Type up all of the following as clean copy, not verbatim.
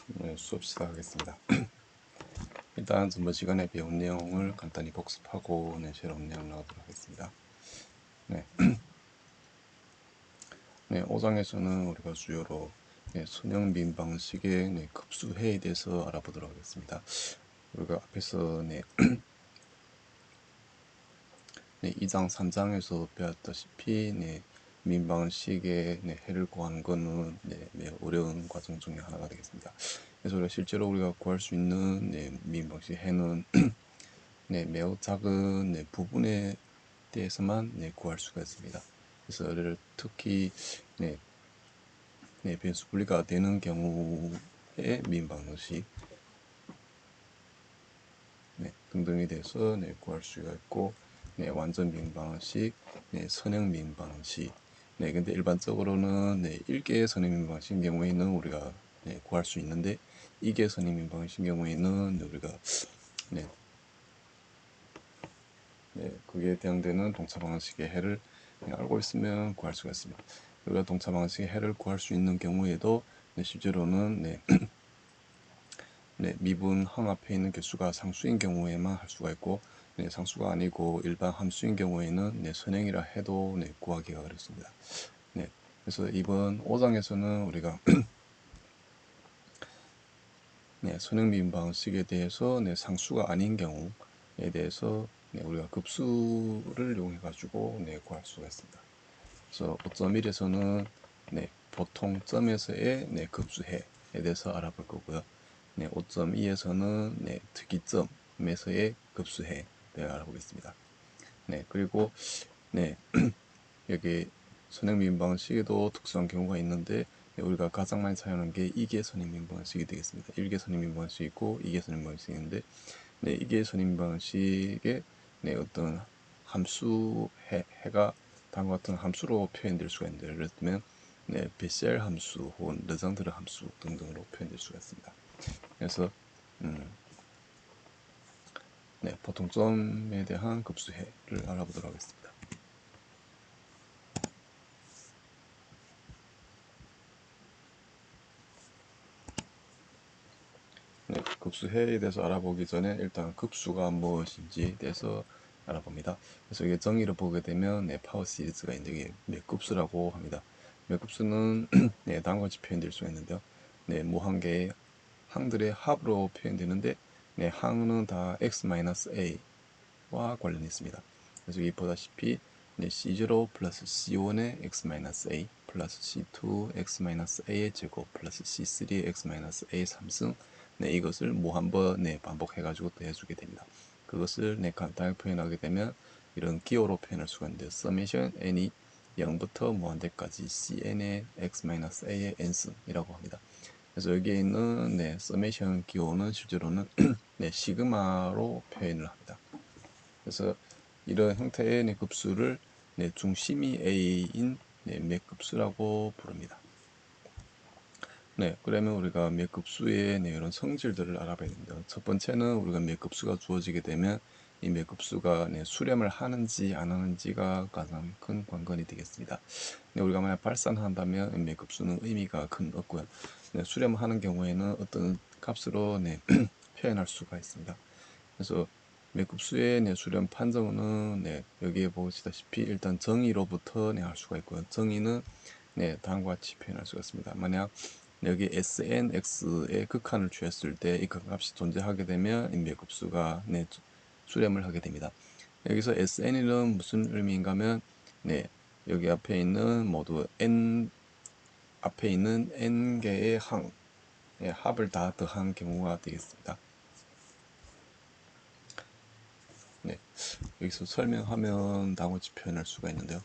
네, 수업 시작하겠습니다. 일단 전번 시간에 배운 내용을 간단히 복습하고 새로운 내용 나오도록 하겠습니다. 네, 5장에서는 우리가 주요로 선형민 방식의 급수해에 대해서 알아보도록 하겠습니다. 우리가 앞에서 2장, 3장에서 배웠다시피 민 방식의 해를 구하는 것은 매우 어려운 과정 중에 하나가 되겠습니다. 그래서 실제로 우리가 구할 수 있는 민 방식 해는 매우 작은 부분에 대해서만 구할 수가 있습니다. 그래서 특히 변수 분리가 되는 경우에 민 방식 등등에 대해서 구할 수가 있고 완전 민 방식, 선형 민 방식. 근데 일반적으로는 1개 선형 민 방식인 경우에는 우리가 구할 수 있는데 2개 선형 민 방식인 경우에는 우리가 그게 해당되는 동차 방식의 해를 알고 있으면 구할 수가 있습니다. 우리가 동차 방식의 해를 구할 수 있는 경우에도 실제로는 미분 항 앞에 있는 개수가 상수인 경우에만 할 수가 있고 상수가 아니고 일반 함수인 경우에는 선형이라 해도 구하기가 어렵습니다. 그래서 이번 5장에서는 우리가 선형 미분 방식에 대해서 상수가 아닌 경우에 대해서 우리가 급수를 이용해 가지고 구할 수가 있습니다. 그래서 5.1에서는 보통 점에서의 급수해에 대해서 알아볼 거고요. 5.2에서는 특이점에서의 급수해에 대해 알아보겠습니다. 그리고 여기 선형민 방식에도 특수한 경우가 있는데 우리가 가장 많이 사용하는 게 2개 선형민 방식이 되겠습니다. 1개 선형민 방식이 있고 2개 선형민 방식이 있는데 2개 선형민 방식의 어떤 함수 해가 다음과 같은 함수로 표현될 수가 있는데 예를 들면 베셀 함수 혹은 르장드르 함수 등등으로 표현될 수가 있습니다. 그래서 보통점에 대한 급수해를 알아보도록 하겠습니다. 급수해에 대해서 알아보기 전에 일단 급수가 무엇인지에 대해서 알아봅니다. 그래서 이게 정의를 보게 되면 파워 시리즈가 있는데 이게 몇 급수라고 합니다. 몇 급수는 다음과 같이 표현될 수가 있는데요. 무한개의 항들의 합으로 표현되는데 항은 다 x-a와 관련이 있습니다. 그래서 여기 보다시피 C0 플러스 C1의 x-a 플러스 C2 x-a의 제곱 플러스 C3 x-a 3승 이것을 한 번 반복해가지고 또 해주게 됩니다. 그것을 간단하게 표현하게 되면 이런 기호로 표현할 수가 있는데 summation n이 0부터 무한대까지 cn의 x-a의 n승이라고 합니다. 그래서 여기에 있는 서메이션 기호는 실제로는 시그마로 표현을 합니다. 그래서 이런 형태의 급수를 중심이 a인 몇 급수라고 부릅니다. 그러면 우리가 몇 급수의 이런 성질들을 알아봐야 됩니다. 첫 번째는 우리가 몇 급수가 주어지게 되면 이 몇 급수가 수렴을 하는지 안 하는지가 가장 큰 관건이 되겠습니다. 우리가 만약 발산한다면 몇 급수는 의미가 큰 없고요. 수렴하는 경우에는 어떤 값으로 표현할 수가 있습니다. 그래서 몇 급수의 수렴 판정은 여기에 보시다시피 일단 정의로부터 할 수가 있고요. 정의는 다음과 같이 표현할 수가 있습니다. 만약 여기 SNX의 극한을 취했을 때 이 극값이 존재하게 되면 몇 급수가 수렴을 하게 됩니다. 여기서 SN은 무슨 의미인가 하면 여기 앞에 있는 모두 N 앞에 있는 N개의 항 합을 다 더한 경우가 되겠습니다. 여기서 설명하면 다음과 같이 표현할 수가 있는데요.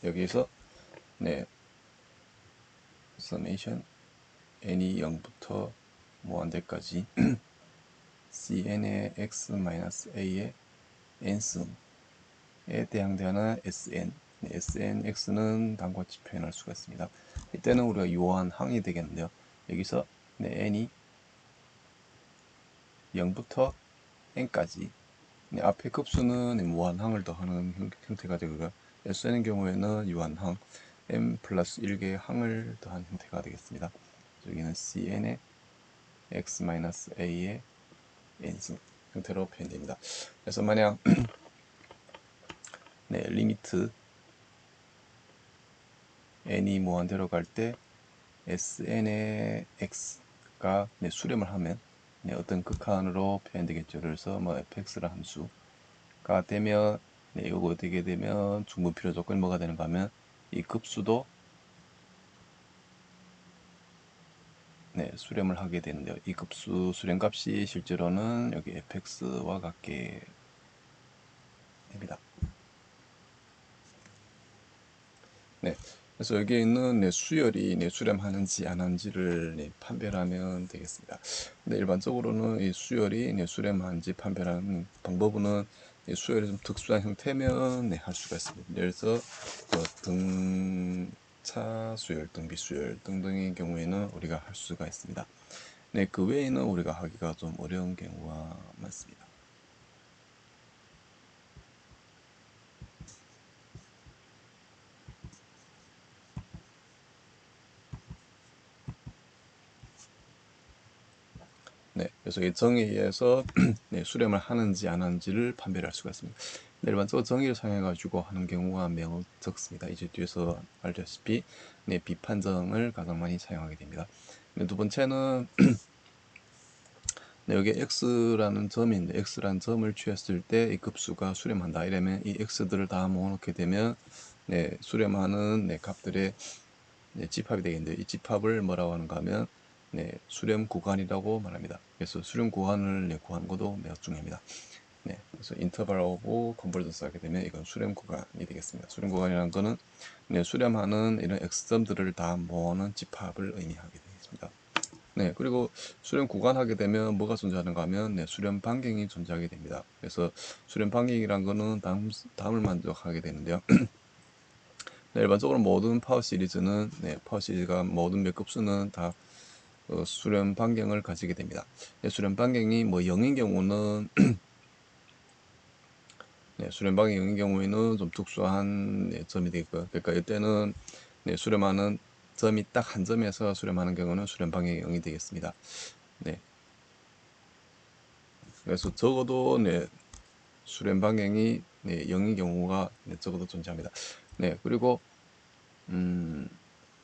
여기서 summation n이 0부터 무한대까지 cn의 x-a의 n승에 해당되는 sn snx는 다음과 같이 표현할 수가 있습니다. 이때는 우리가 유한항이 되겠는데요. 여기서 n이 0부터 n까지 앞에 급수는 무한항을 더하는 형태가 되고요. Sn의 경우에는 유한항, m 플러스 1개의 항을 더한 형태가 되겠습니다. 여기는 cn의 x-a의 n 형태로 표현됩니다. 그래서 만약 네, 리미트 n이 무한대로 갈 때 sn의 x가 네, 수렴을 하면 네, 어떤 극한으로 표현되겠죠. 그래서 뭐 fx라 함수가 되면 네, 이거 어떻게 되면 중분 필요 조건이 뭐가 되는가 하면 이 급수도 네, 수렴을 하게 되는데요. 이 급수 수렴값이 실제로는 여기 fx와 같게 됩니다. 네, 그래서 여기에 있는 네, 수열이 네, 수렴하는지 안 하는지를 네, 판별하면 되겠습니다. 근데 일반적으로는 이 수열이 네, 수렴하는지 판별하는 방법은 이 수열이 좀 특수한 형태면 네, 할 수가 있습니다. 예를 들어서 등차 수열, 등비 수열 등등의 경우에는 우리가 할 수가 있습니다. 네, 그 외에는 우리가 하기가 좀 어려운 경우가 많습니다. 네, 그래서 이 정의에 의해서 네, 수렴을 하는지 안 하는지를 판별할 수가 있습니다. 네, 일반적으로 정의를 사용해가지고 하는 경우가 매우 적습니다. 이제 뒤에서 알다시피 네, 비판정을 가장 많이 사용하게 됩니다. 네, 두 번째는 네, 여기 x라는 점인데 x라는 점을 취했을 때 이 급수가 수렴한다. 이러면 이 x들을 다 모아놓게 되면 네, 수렴하는 네, 값들의 네, 집합이 되겠는데 이 집합을 뭐라고 하는가 하면 네, 수렴 구간이라고 말합니다. 그래서 수렴 구간을 네, 구하는 것도 매우 중요합니다. 네, 그래서 인터벌 오브 컨버전스 하게 되면 이건 수렴 구간이 되겠습니다. 수렴 구간이라는 거는 네, 수렴하는 이런 x점들을 다 모으는 집합을 의미하게 되겠습니다. 네, 그리고 수렴 구간 하게 되면 뭐가 존재하는가 하면 네, 수렴 반경이 존재하게 됩니다. 그래서 수렴 반경이란 거는 다음을 만족하게 되는데요. 네, 일반적으로 모든 파워 시리즈는 네, 파워 시리즈가 모든 몇 급수는 다 수렴 반경을 가지게 됩니다. 네, 수렴 반경이 뭐 0인 경우는 네, 수렴 반경이 0인 경우에는 좀 특수한 네, 점이 되겠고요. 그러니까 이때는 네, 수렴하는 점이 딱 한 점에서 수렴하는 경우는 수렴 반경이 0이 되겠습니다. 네, 그래서 적어도 네, 수렴 반경이 네, 0인 경우가 네, 적어도 존재합니다. 네, 그리고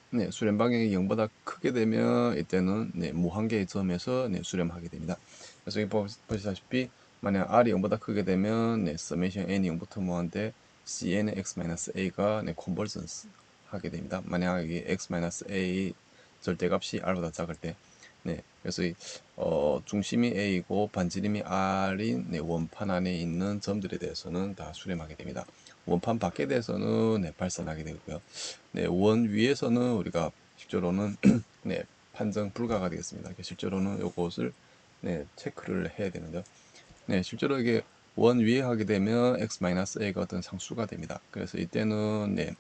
네, 수렴 방향이 0보다 크게 되면 이때는 네, 무한계의 점에서 네, 수렴하게 됩니다. 그래서 여기 보시다시피 만약 r이 0보다 크게 되면 네, 서메이션 n이 0부터 무한대 cn의 x-a가 네, 컨버전스 하게 됩니다. 만약 여기 x-a 절대값이 r보다 작을 때 네, 그래서 중심이 a이고 반지름이 r인 네, 원판 안에 있는 점들에 대해서는 다 수렴하게 됩니다. 원판 밖에 대해서는 네, 발산하게 되고요. 네, 원 위에서는 우리가 실제로는 네, 판정 불가가 되겠습니다. 실제로는 이것을 네, 체크를 해야 되는데요. 네, 실제로 이게 원 위에 하게 되면 x-a가 어떤 상수가 됩니다. 그래서 이때는 네,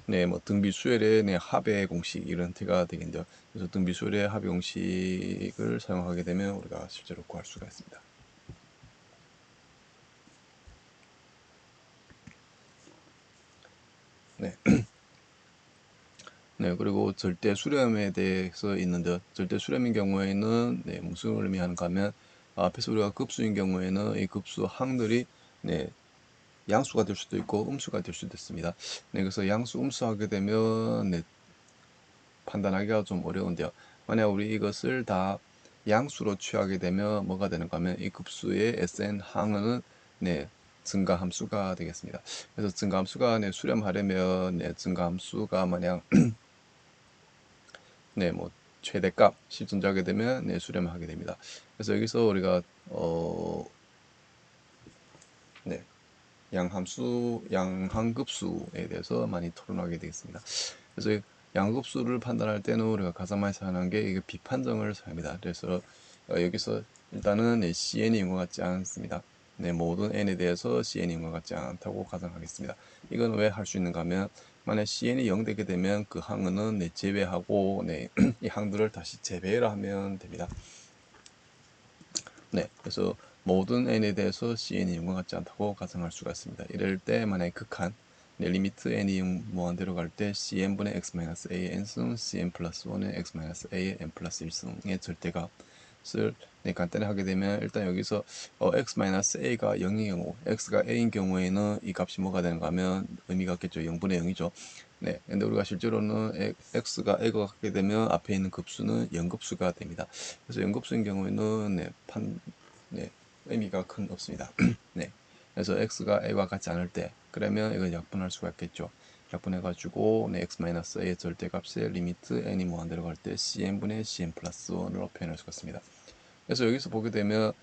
네, 뭐 등비수열의 네, 합의 공식 이런 형태가 되겠는데요. 그래서 등비수열의 합의 공식을 사용하게 되면 우리가 실제로 구할 수가 있습니다. 네. 네, 그리고 절대 수렴에 대해서 있는데 절대 수렴인 경우에는 네, 무슨 의미하는가 하면 앞에서 우리가 급수인 경우에는 이 급수 항들이 네, 양수가 될 수도 있고 음수가 될 수도 있습니다. 네, 그래서 양수, 음수 하게 되면 네, 판단하기가 좀 어려운데요. 만약 우리 이것을 다 양수로 취하게 되면 뭐가 되는가 하면 이 급수의 Sn 항은 네, 증가함수가 되겠습니다. 그래서 증가함수가 네, 수렴하려면 네, 증가함수가 만약 네, 뭐 최대값 실존자하게 되면 네, 수렴을 하게 됩니다. 그래서 여기서 우리가 네, 양항급수에 대해서 많이 토론하게 되겠습니다. 그래서 양급수를 판단할 때는 우리가 가장 많이 사용하는 게 이게 비판정을 사용합니다. 그래서 여기서 일단은 네, CN이 인과 같지 않습니다. 네, 모든 n에 대해서 CN이 인과 같지 않다고 가정하겠습니다. 이건 왜 할 수 있는가 하면 만약 CN이 0 되게 되면 그 항은 네, 제외하고 네, 이 항들을 다시 재배를 하면 됩니다. 네, 그래서 모든 n에 대해서 cn이 0과 같지 않다고 가정할 수가 있습니다. 이럴 때 만약에 극한, 네, 리미트 n이 무한대로 갈 때 cn분의 x-a의 n승, cn 플러스 1의 x-a의 n 플러스 1승의 절대값을 네, 간단히 하게 되면 일단 여기서 x-a가 0인 경우, x가 a인 경우에는 이 값이 뭐가 되는가 하면 의미가 없겠죠. 0분의 0이죠. 네, 근데 우리가 실제로는 x가 a가 같게 되면 앞에 있는 급수는 0급수가 됩니다. 그래서 0급수인 경우에는 네, 의미가 큰 없습니다. 네. 그래서 x가 a와 같지 않을 때 그러면 이건 약분할 수가 있겠죠. 약분해가지고 네, x-a의 절대값의 리미트 n이 무한대로 갈 때 cn분의 cn 플러스 1으로 표현할 수가 있습니다. 그래서 여기서 보게 되면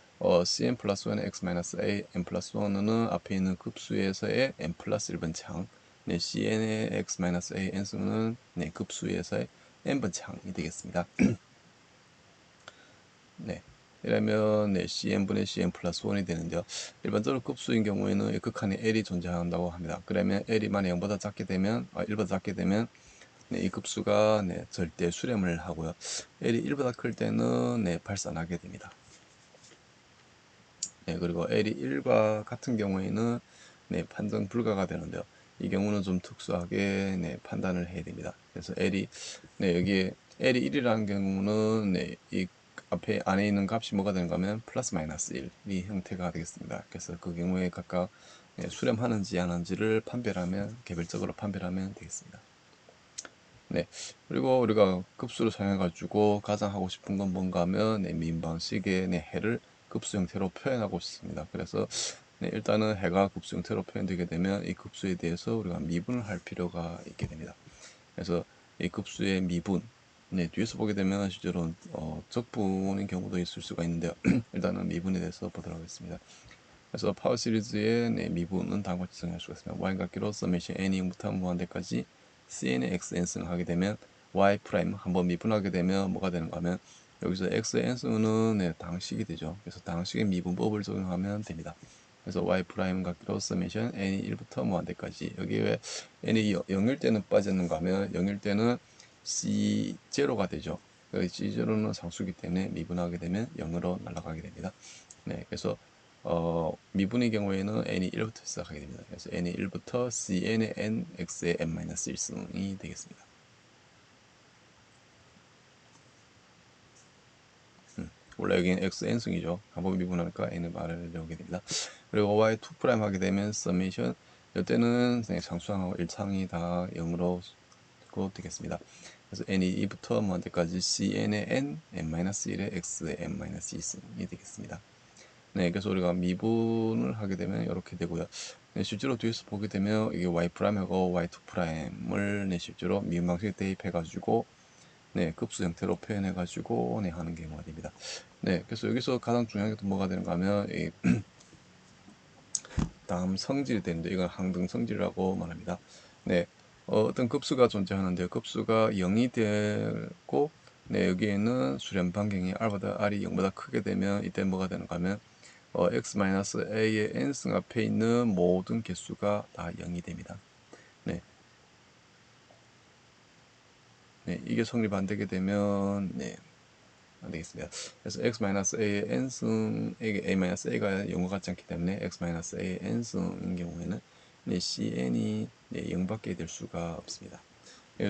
cn 플러스 1의 x-a n 플러스 1은 앞에 있는 급수에서의 n 플러스 1번째 항, 네, cn의 x-a n승은 네, 급수에서의 n번째 항이 되겠습니다. 네. 이러면 네, cn분의 cn 플러스 1이 되는데요. 일반적으로 급수인 경우에는 극한에 l이 존재한다고 합니다. 그러면 l이 만약 0보다 작게 되면, 1보다 작게 되면 네, 이 급수가 네, 절대 수렴을 하고요. l이 1보다 클 때는 네, 발산하게 됩니다. 네, 그리고 l이 1과 같은 경우에는 네, 판정 불가가 되는데요. 이 경우는 좀 특수하게 네, 판단을 해야 됩니다. 그래서 네, 여기에 l이 1이라는 경우는 네, 이 앞에 안에 있는 값이 뭐가 되는가 하면 플러스 마이너스 1이 형태가 되겠습니다. 그래서 그 경우에 각각 네, 수렴하는지 안 하는지를 판별하면 개별적으로 판별하면 되겠습니다. 네, 그리고 우리가 급수를 사용해 가지고 가장 하고 싶은 건 뭔가 하면 네, 민 방식의 네, 해를 급수 형태로 표현하고 싶습니다. 그래서 네, 일단은 해가 급수 형태로 표현되게 되면 이 급수에 대해서 우리가 미분을 할 필요가 있게 됩니다. 그래서 이 급수의 미분, 네, 뒤에서 보게 되면 실제로 적분인 경우도 있을 수가 있는데요. 일단은 미분에 대해서 보도록 하겠습니다. 그래서 파워 시리즈의 네, 미분은 다음과 같이 정할 수가 있습니다. y 같기로 서메이션 n 0부터 무한대까지 cn의 xn승 하게 되면 y 프라임 한번 미분하게 되면 뭐가 되는가 하면 여기서 xn승은 네, 당식이 되죠. 그래서 당식의 미분법을 적용하면 됩니다. 그래서 y 프라임 같기로 서메이션 n이 1부터 무한대까지 여기 왜 n이 0일 때는 빠졌는가 하면 0일 때는 c0가 되죠. c0는 상수기 때문에 미분하게 되면 0으로 날아가게 됩니다. 네, 그래서 미분의 경우에는 n이 1부터 시작하게 됩니다. 그래서 n이 1부터 cn의 n, x의 n-1승이 되겠습니다. 원래 여기는 x n승이죠. 한번 미분하니까 n을 말하려게 됩니다. 그리고 y 2' 하게 되면 서메이션 이때는 상수항하고 1창이 다 0으로 되겠습니다. 그래서 n이 2부터 무한대까지 cn의 n, n-1의 x의 n-2승이 되겠습니다. 네, 그래서 우리가 미분을 하게 되면 이렇게 되고요. 네, 실제로 뒤에서 보게 되면 이게 y'하고 y2'을 네, 실제로 미분 방식에 대입해가지고 네, 급수 형태로 표현해가지고 네, 하는 경우가 됩니다. 네, 그래서 여기서 가장 중요한 게 뭐가 되는가 하면 이 다음 성질이 되는데 이건 항등 성질이라고 말합니다. 네, 어떤 급수가 존재하는데 급수가 0이 되고 네, 여기에는 수렴 반경이 r보다 r이 0보다 크게 되면 이때 뭐가 되는가 하면 x-a의 n승 앞에 있는 모든 개수가 다 0이 됩니다. 네. 네, 이게 성립 안 되게 되면 네, 안 되겠습니다. 그래서 x-a의 n승에게 a-a가 0과 같지 않기 때문에 x-a의 n승인 경우에는 네, cn이 네, 0밖에 될 수가 없습니다.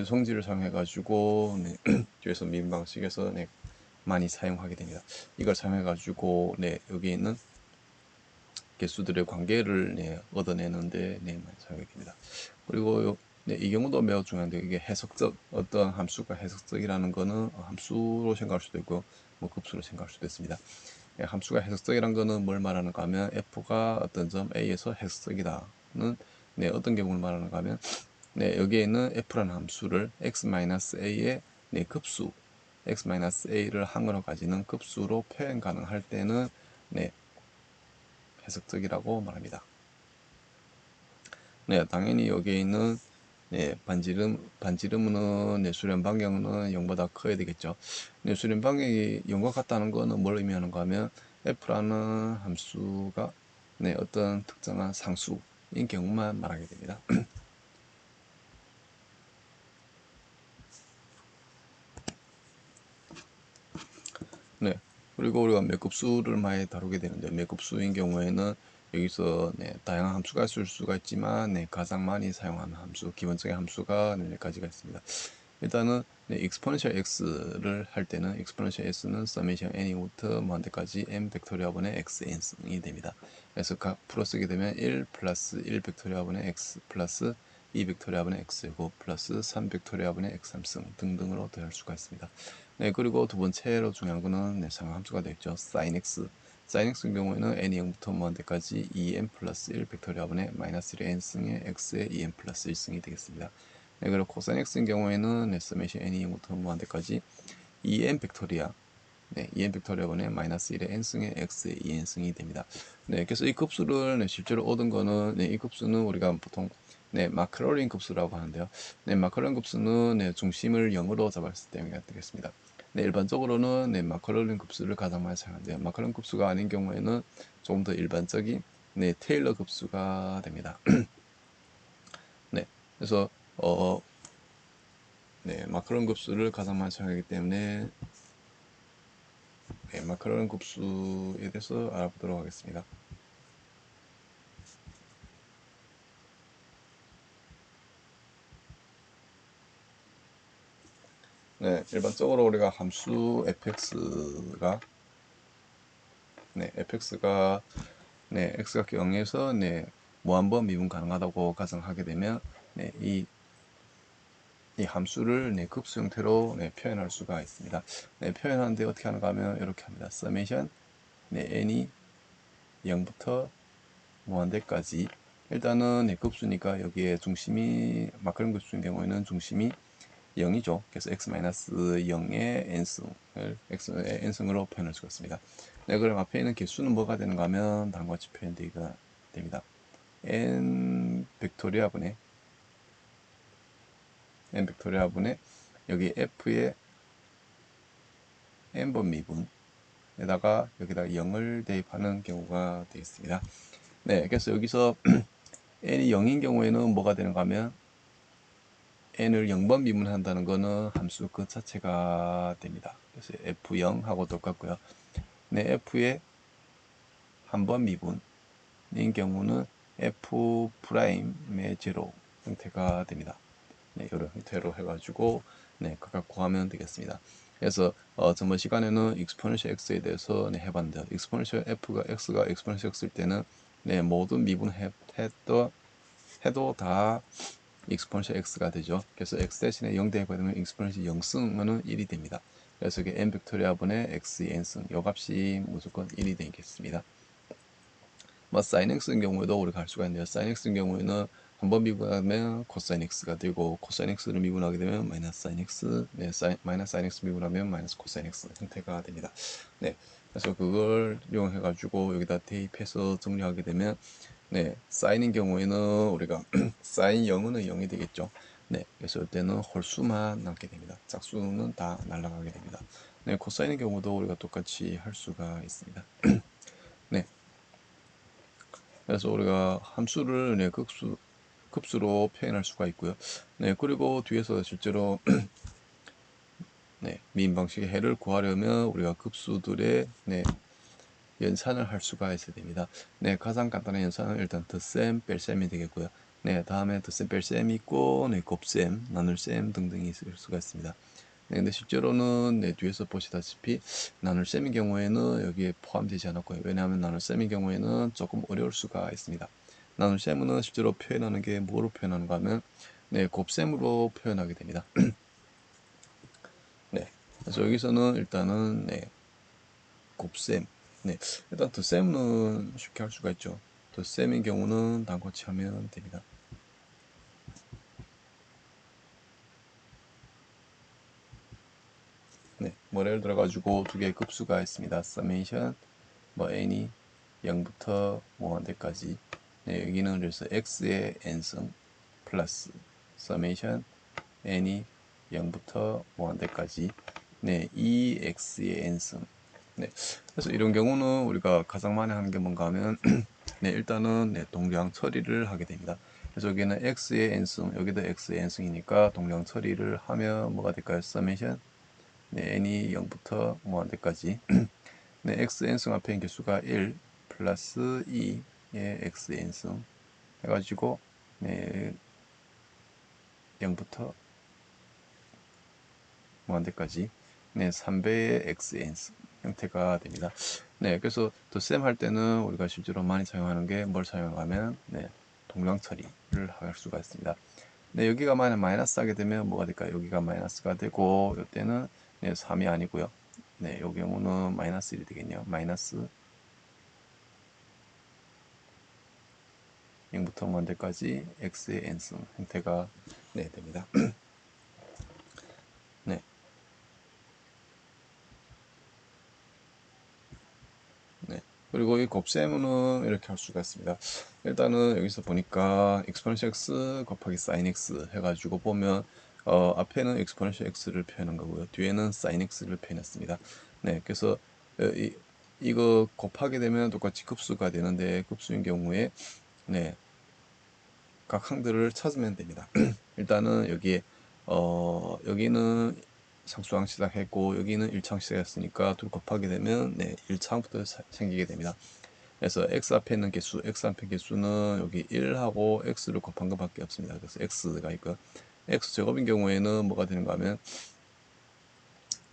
성질을 사용해 가지고 네, 뒤에서 민 방식에서 네, 많이 사용하게 됩니다. 이걸 사용해 가지고 네, 여기 있는 개수들의 관계를 네, 얻어내는데 네, 많이 사용이 됩니다. 그리고 네, 이 경우도 매우 중요한데 이게 해석적 어떤 함수가 해석적이라는 거는 함수로 생각할 수도 있고 뭐 급수로 생각할 수도 있습니다. 예, 함수가 해석적이라는 거는 뭘 말하는가 하면 f가 어떤 점 a에서 해석적이다는 네, 어떤 경우를 말하는가 하면 네, 여기에 있는 f라는 함수를 x-a의 네, 급수 x-a를 항으로 가지는 급수로 표현 가능할 때는 네, 해석적이라고 말합니다. 네, 당연히 여기에 있는 네, 반지름은 네, 수렴 반경은 0보다 커야 되겠죠. 네, 수렴 반경이 0과 같다는 것은 뭘 의미하는가 하면 f라는 함수가 네, 어떤 특정한 상수인 경우만 말하게 됩니다. 네, 그리고 우리가 몇 급수를 많이 다루게 되는데 몇 급수인 경우에는 여기서 다양한 함수가 쓸 수가 있지만 가장 많이 사용하는 함수, 기본적인 함수가 몇 가지가 있습니다. 일단은 exponential x를 할 때는 exponential x는 summation n부터 무한대까지 n 팩토리아분의 x n승이 됩니다. 그래서 각 풀어쓰게 되면 1 플러스 1 팩토리아분의 x 플러스 2 팩토리아분의 x제곱 플러스 3 팩토리아분의 x 3승 등등으로 더할 수가 있습니다. 그리고 두 번째로 중요한 거는 상함수가 되겠죠. sin x. sin x의 경우에는 n이 0부터 무한대까지 2n 플러스 1 팩토리아분의 마이너스 1n승의 x의 2n 플러스 1승이 되겠습니다. 그리고 코사인 x의 경우에는 서메이션 n이 0부터 무한대까지 2n 팩토리아 2n 팩토리아분의 마이너스 1의 n승의 x의 2n승이 됩니다. 그래서 이 급수를 실제로 얻은 거는 이 급수는 우리가 보통 마크로린 급수라고 하는데요. 마크로린 급수는 중심을 0으로 잡았을 때 되겠습니다. 일반적으로는 마크로린 급수를 가장 많이 사용하는데요. 마크로린 급수가 아닌 경우에는 조금 더 일반적인 테일러 급수가 됩니다. 그래서 마크로린 급수를 가장 많이 사용하기 때문에 마크로린 급수에 대해서 알아보도록 하겠습니다. 일반적으로 우리가 함수 fx가 x가 0에서 무한번 미분 가능하다고 가정하게 되면 이 함수를 급수 형태로 표현할 수가 있습니다. 표현하는데 어떻게 하는가 하면 이렇게 합니다. 서메이션 n이 0부터 무한대까지 일단은 급수니까 여기에 중심이 마크로린 급수인 경우에는 중심이 0이죠. 그래서 x-0의 n승을 x의 n승으로 표현할 수가 있습니다. 그럼 앞에 있는 개수는 뭐가 되는가 하면 다음과 같이 표현되기가 됩니다. n 벡토리아분의 여기 f의 n번 미분에다가 여기다 0을 대입하는 경우가 되겠습니다. 그래서 여기서 n이 0인 경우에는 뭐가 되는가 하면 n을 0번 미분한다는 것은 함수 그 자체가 됩니다. 그래서 f0하고 똑같고요. f의 한 번 미분인 경우는 f'의 제로 형태가 됩니다. 이런 형태로 해가지고 각각 구하면 되겠습니다. 그래서 저번 시간에는 exponential x에 대해서 해봤는데 exponential x가 exponential x일 때는 모든 미분해도 다 exponential x가 되죠. 그래서 x 대신에 0 대입하면 exponential 0승은 1이 됩니다. 그래서 이게 n 팩토리아분의 x의 n승 이 값이 무조건 1이 되겠습니다. sin x의 경우에도 우리가 할 수가 있는데요. sin x의 경우에는 한번 미분하면 코사인 x가 되고 코사인 x를 미분하게 되면 마이너스 sin x, 마이너스 sin x 미분하면 마이너스 코사인 x 형태가 됩니다. 그래서 그걸 이용해 가지고 여기다 대입해서 정리하게 되면 사인인 경우에는 우리가 사인 0은 0이 되겠죠. 그래서 이때는 홀수만 남게 됩니다. 짝수는 다 날아가게 됩니다. 코사인의 경우도 우리가 똑같이 할 수가 있습니다. 그래서 우리가 함수를 급수로 표현할 수가 있고요. 그리고 뒤에서 실제로 미인 방식의 해를 구하려면 우리가 급수들의 연산을 할 수가 있어야 됩니다. 가장 간단한 연산은 일단 덧셈, 뺄셈이 되겠고요. 다음에 덧셈, 뺄셈이 있고, 곱셈, 나눌셈 등등이 있을 수가 있습니다. 근데 실제로는 뒤에서 보시다시피 나눌셈의 경우에는 여기에 포함되지 않았고요. 왜냐하면 나눌셈의 경우에는 조금 어려울 수가 있습니다. 나눌셈은 실제로 표현하는 게 뭐로 표현하는가 하면 곱셈으로 표현하게 됩니다. 그래서 여기서는 일단은 곱셈 일단 덧셈은 쉽게 할 수가 있죠. 덧셈의 경우는 다음같이 하면 됩니다. 예를 들어 가지고 두 개의 급수가 있습니다. summation n이 0부터 무한대까지 여기는 그래서 x의 n승 플러스 summation n이 0부터 무한대까지 2x의 n승 그래서 이런 경우는 우리가 가장 많이 하는 게 뭔가 하면 일단은 동량 처리를 하게 됩니다. 그래서 여기는 x의 n승 여기도 x의 n승이니까 동량 처리를 하면 뭐가 될까요? summation n이 0부터 무한대까지 x n승 앞에 있는 개수가 1 플러스 2 x n승 해가지고 네 0부터 무한대까지 네 3배의 x n승 형태가 됩니다. 네, 그래서 덧셈 할 때는 우리가 실제로 많이 사용하는 게 뭘 사용하면 네, 동량 처리를 할 수가 있습니다. 네, 여기가 만약 마이너스 하게 되면 뭐가 될까요? 여기가 마이너스가 되고 이때는 네, 3이 아니고요. 네, 이 경우는 마이너스 1이 되겠네요. 마이너스 0부터 무한대까지 x의 n승 형태가 네, 됩니다. 네. 네. 그리고 이 곱셈은 이렇게 할 수가 있습니다. 일단은 여기서 보니까 exponential x 곱하기 sin x 해가지고 보면 앞에는 exponential x를 표현한 거고요. 뒤에는 sin x를 표현했습니다. 네, 그래서 이거 곱하게 되면 똑같이 급수가 되는데 급수인 경우에 네, 각 항들을 찾으면 됩니다. 일단은 여기에 여기는 상수항 시작했고 여기는 1창 시작했으니까 둘 곱하게 되면 네, 1창부터 생기게 됩니다. 그래서 x 앞에 있는 개수, x 앞에 개수는 여기 1하고 x를 곱한 것밖에 없습니다. 그래서 x가 있고 x 제곱인 경우에는 뭐가 되는가 하면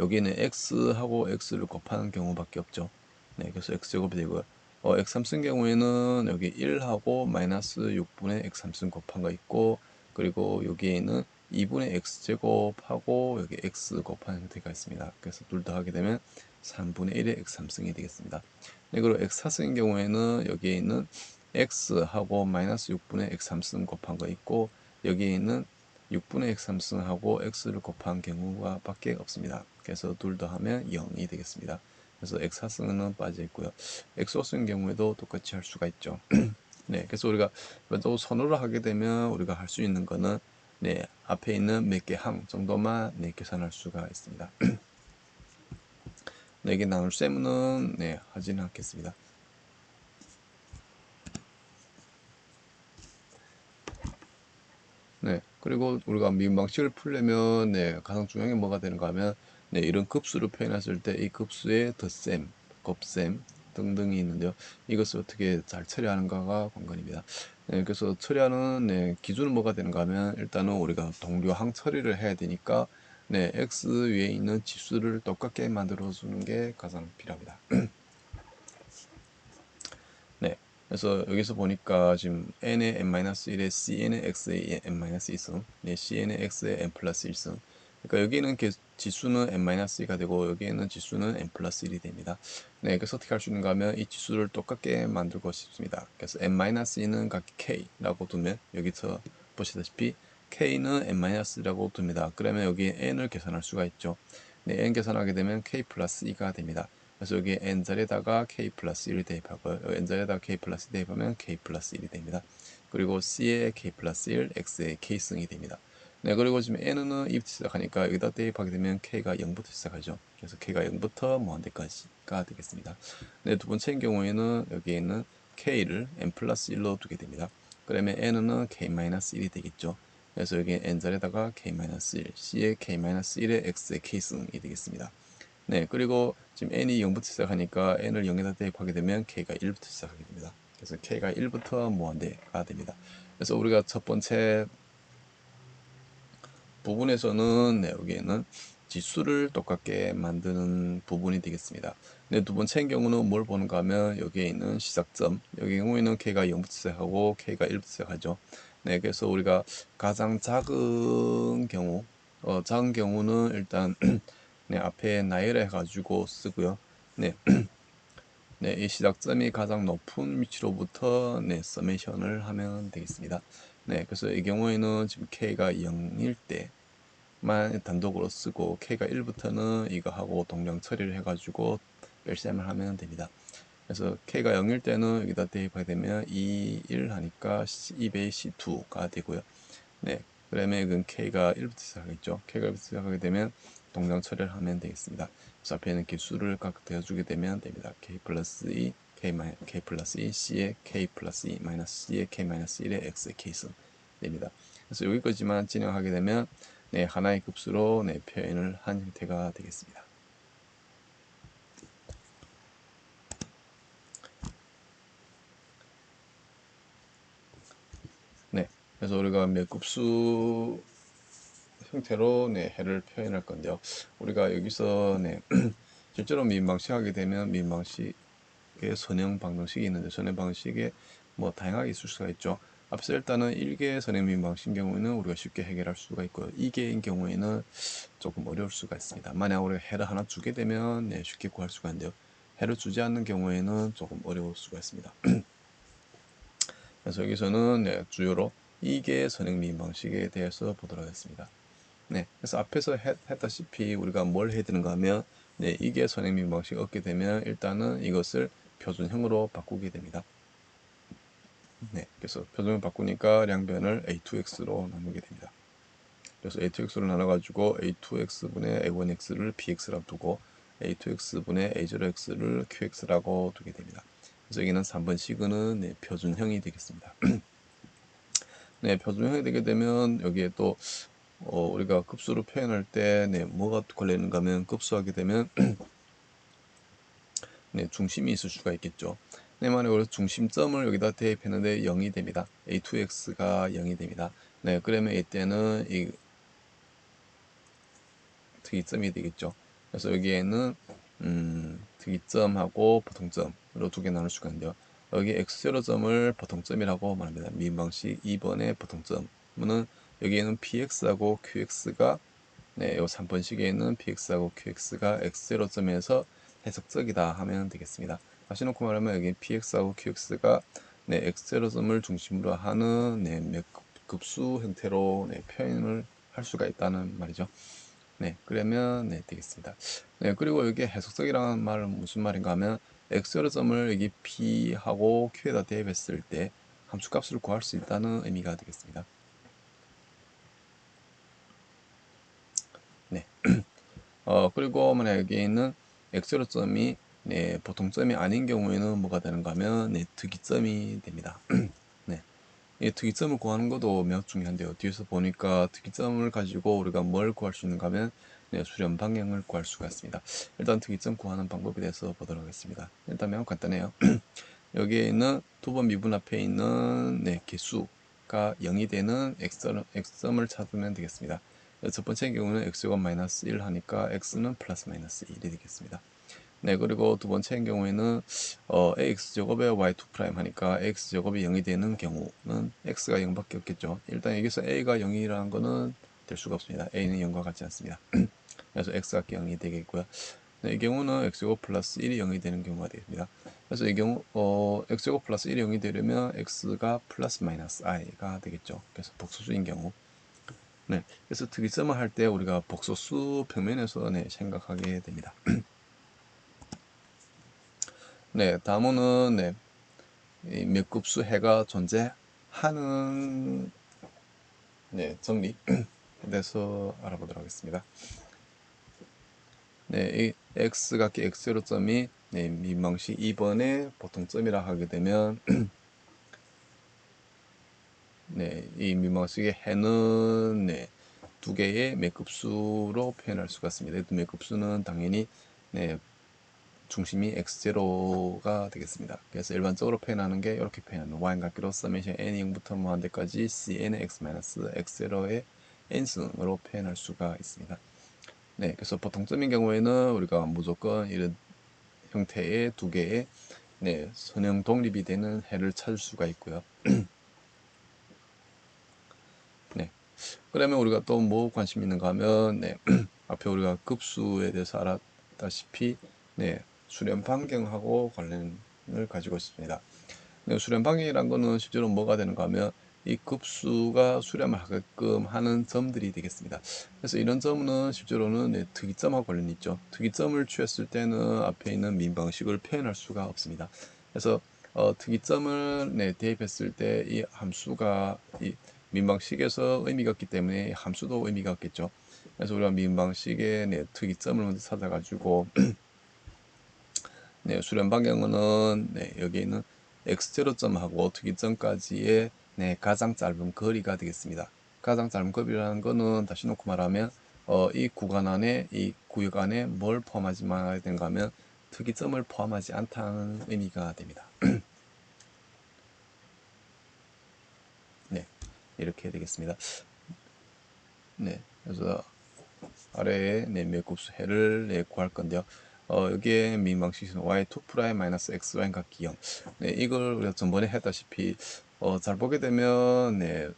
여기는 x하고 x를 곱하는 경우밖에 없죠. 네, 그래서 x제곱이 되고요. x3승 경우에는 여기 1하고 마이너스 6분의 x3승 곱한 거 있고 그리고 여기에는 2분의 x제곱하고 여기 x 곱한 형태가 있습니다. 그래서 둘 다 하게 되면 3분의 1의 x3승이 되겠습니다. 네, 그리고 x4승인 경우에는 여기에 있는 x하고 마이너스 6분의 x3승 곱한 거 있고 여기에 있는 6분의 x3승하고 x를 곱한 경우가 밖에 없습니다. 그래서 둘 더 하면 0이 되겠습니다. 그래서 x4승은 빠져 있고요. x5승 경우에도 똑같이 할 수가 있죠. 네, 그래서 우리가 또 선호를 하게 되면 우리가 할 수 있는 거는 네, 앞에 있는 몇 개 항 정도만 네, 계산할 수가 있습니다. 네, 개 나눌 셈은 네, 하지는 않겠습니다. 네, 그리고 우리가 미분 방식을 풀려면 네, 가장 중요한 게 뭐가 되는가 하면 네, 이런 급수를 표현했을 때 이 급수의 덧셈, 곱셈 등등이 있는데요. 이것을 어떻게 잘 처리하는가가 관건입니다. 네, 그래서 처리하는 네, 기준은 뭐가 되는가 하면 일단은 우리가 동류항 처리를 해야 되니까 네, x 위에 있는 지수를 똑같게 만들어 주는 게 가장 필요합니다. 네. 그래서 여기서 보니까 지금 n의 n-1에 cn의 x의 n-2승, 네, cn의 x의 n 플러스 1승. 그러니까 여기는 지수는 n-2가 되고 여기에는 지수는 n 플러스 1이 됩니다. 네, 그래서 어떻게 할 수 있는가 하면 이 지수를 똑같게 만들고 싶습니다. 그래서 n-2는 각기 k라고 두면 여기서 보시다시피 k는 n-라고 둡니다. 그러면 여기 n을 계산할 수가 있죠. 네, n 계산하게 되면 k 플러스 2가 됩니다. 그래서 여기 n자리에다가 k 플러스 1을 대입하고요. n자리에다가 k 플러스 1 대입하면 k 플러스 1이 됩니다. 그리고 c에 k 플러스 1, x에 k승이 됩니다. 네, 그리고 지금 n은 2부터 시작하니까 여기다 대입하게 되면 k가 0부터 시작하죠. 그래서 k가 0부터 무한대까지가 되겠습니다. 네, 두 번째인 경우에는 여기에 있는 k를 n 플러스 1로 두게 됩니다. 그러면 n은 k-1이 되겠죠. 그래서 여기 n자리에다가 k-1, c에 k-1에 x에 k승이 되겠습니다. 네, 그리고 지금 n이 0부터 시작하니까 n을 0에다 대입하게 되면 k가 1부터 시작하게 됩니다. 그래서 k가 1부터 무한대가 됩니다. 그래서 우리가 첫 번째 부분에서는 네, 여기에는 지수를 똑같게 만드는 부분이 되겠습니다. 네, 두 번째인 경우는 뭘 보는가 하면 여기에 있는 시작점, 여기 경우에는 k가 0부터 시작하고 k가 1부터 시작하죠. 네, 그래서 우리가 가장 작은 경우, 작은 경우는 일단 네, 앞에 나열해 가지고 쓰고요. 네, 네, 이 시작점이 가장 높은 위치로부터 네, 서메이션을 하면 되겠습니다. 네, 그래서 이 경우에는 지금 k가 0일 때만 단독으로 쓰고 k가 1부터는 이거 하고 동량 처리를 해가지고 뺄셈을 하면 됩니다. 그래서 k가 0일 때는 여기다 대입하게 되면 2, 1 하니까 2배의 C2가 되고요. 네, 그러면 이건 k가 1부터 시작하겠죠. k가 1부터 시작하게 되면 동량 처리를 하면 되겠습니다. 그래서 앞에 있는 개수를 각각 대어주게 되면 됩니다. k 플러스 2, k 플러스 2, c에 k 플러스 2, 마이너스 c에 k 마이너스 1에 x의 k승 됩니다. 그래서 여기까지만 진행하게 되면 네, 하나의 급수로 네, 표현을 한 형태가 되겠습니다. 그래서 우리가 맥급수 형태로 네, 해를 표현할 건데요. 우리가 여기서 네, 실제로 민방식 하게 되면 민방식의 선형 방정식이 있는데 선형 방식에 뭐 다양하게 있을 수가 있죠. 앞서 일단은 1개 선형 민방식인 경우에는 우리가 쉽게 해결할 수가 있고요. 2개인 경우에는 조금 어려울 수가 있습니다. 만약 우리가 해를 하나 주게 되면 네, 쉽게 구할 수가 있는데요. 해를 주지 않는 경우에는 조금 어려울 수가 있습니다. 그래서 여기서는 네, 주요로 2개 선형 민방식에 대해서 보도록 하겠습니다. 네, 그래서 앞에서 했다시피 우리가 뭘 해야 되는가 하면 네, 이게 선행민 방식 얻게 되면 일단은 이것을 표준형으로 바꾸게 됩니다. 네, 그래서 표준형 바꾸니까 양변을 a2x로 나누게 됩니다. 그래서 a2x로 나눠가지고 a2x분의 a1x를 bx라고 두고 a2x분의 a0x를 qx라고 두게 됩니다. 그래서 여기는 3번 시그는 네, 표준형이 되겠습니다. 네, 표준형이 되게 되면 여기에 또 우리가 급수로 표현할 때 네, 뭐가 걸리는가 하면 급수하게 되면 네, 중심이 있을 수가 있겠죠. 네, 만약에 우리 중심점을 여기다 대입했는데 0이 됩니다. a2x가 0이 됩니다. 네, 그러면 이때는 이 특이점이 되겠죠. 그래서 여기에는 특이점하고 보통점으로 두 개 나눌 수가 있는데요. 여기 x0점을 보통점이라고 말합니다. 미방식 2번의 보통점은 여기에는 px하고 qx가 네, 요 3번식에는 px하고 qx가 x0점에서 해석적이다 하면 되겠습니다. 다시 놓고 말하면 여기 px하고 qx가 네, x0점을 중심으로 하는 네, 급수 형태로 네, 표현을 할 수가 있다는 말이죠. 네, 그러면 네, 되겠습니다. 네, 그리고 여기 해석적이라는 말은 무슨 말인가 하면 x0점을 여기 p하고 q에다 대입했을 때 함수값을 구할 수 있다는 의미가 되겠습니다. 네. 그리고 만약 여기 있는 x0점이 네, 보통점이 아닌 경우에는 뭐가 되는가 하면 네, 특이점이 됩니다. 네. 이 특이점을 구하는 것도 매우 중요한데요. 뒤에서 보니까 특이점을 가지고 우리가 뭘 구할 수 있는가 하면 네, 수렴 방향을 구할 수가 있습니다. 일단 특이점 구하는 방법에 대해서 보도록 하겠습니다. 일단 매우 간단해요. 여기에 있는 두 번 미분 앞에 있는 네, 개수가 0이 되는 x점을 찾으면 되겠습니다. 첫 번째 경우는 x가 마이너스 1 하니까 x는 플러스 마이너스 1이 되겠습니다. 네, 그리고 두 번째 경우에는 ax제곱에 y2' 하니까 x제곱이 0이 되는 경우는 x가 0밖에 없겠죠. 일단 여기서 a가 0이라는 거는 될 수가 없습니다. a는 0과 같지 않습니다. 그래서 x가 0이 되겠고요. 네, 이 경우는 x제곱 플러스 1이 0이 되는 경우가 되겠습니다. 그래서 이 경우 x제곱 플러스 1이 0이 되려면 x가 플러스 마이너스 i가 되겠죠. 그래서 복소수인 경우. 네, 그래서 특이점을 할 때 우리가 복소수 평면에서 네, 생각하게 됩니다. 네, 다음은 네, 이 몇 급수 해가 존재하는 네, 정리에 대해서 알아보도록 하겠습니다. 네, 이 x각기 x0점이 네, 민방식 2번의 보통점이라 하게 되면 네, 이 민방식의 해는 네, 두 개의 맥급수로 표현할 수가 있습니다. 이 맥급수는 당연히 네, 중심이 x0가 되겠습니다. 그래서 일반적으로 표현하는 게 이렇게 표현하는 y값기로 서메이션 n이 0부터 무한대까지 cn의 x-x0의 n승으로 표현할 수가 있습니다. 네, 그래서 보통점인 경우에는 우리가 무조건 이런 형태의 두 개의 네, 선형 독립이 되는 해를 찾을 수가 있고요. 네, 그러면 우리가 또 뭐 관심 있는가 하면 네, 앞에 우리가 급수에 대해서 알았다시피 네, 수렴 반경하고 관련을 가지고 있습니다. 네, 수렴 반경이란 거는 실제로 뭐가 되는가 하면 이 급수가 수렴을 하게끔 하는 점들이 되겠습니다. 그래서 이런 점은 실제로는 네, 특이점하고 관련이 있죠. 특이점을 취했을 때는 앞에 있는 민방식을 표현할 수가 없습니다. 그래서 특이점을 네, 대입했을 때 이 함수가 이 민방식에서 의미가 없기 때문에 함수도 의미가 없겠죠. 그래서 우리가 민방식의 네, 특이점을 먼저 찾아가지고 네, 수렴 반경은 네, 여기 있는 x0점하고 특이점까지의 네, 가장 짧은 거리가 되겠습니다. 가장 짧은 거리라는 거는 다시 놓고 말하면 이 구간 안에 이 구역 안에 뭘 포함하지 말아야 되는가 하면 특이점을 포함하지 않다는 의미가 됩니다. 네. 이렇게 되겠습니다. 네, 그래서 아래에 네, 맥곱수 해를 네, 구할 건데요. 여기에 민 방식은 y2 프라임 마이너스 xy 각기 0. 네, 이걸 우리가 전번에 했다시피 잘 보게 되면 네,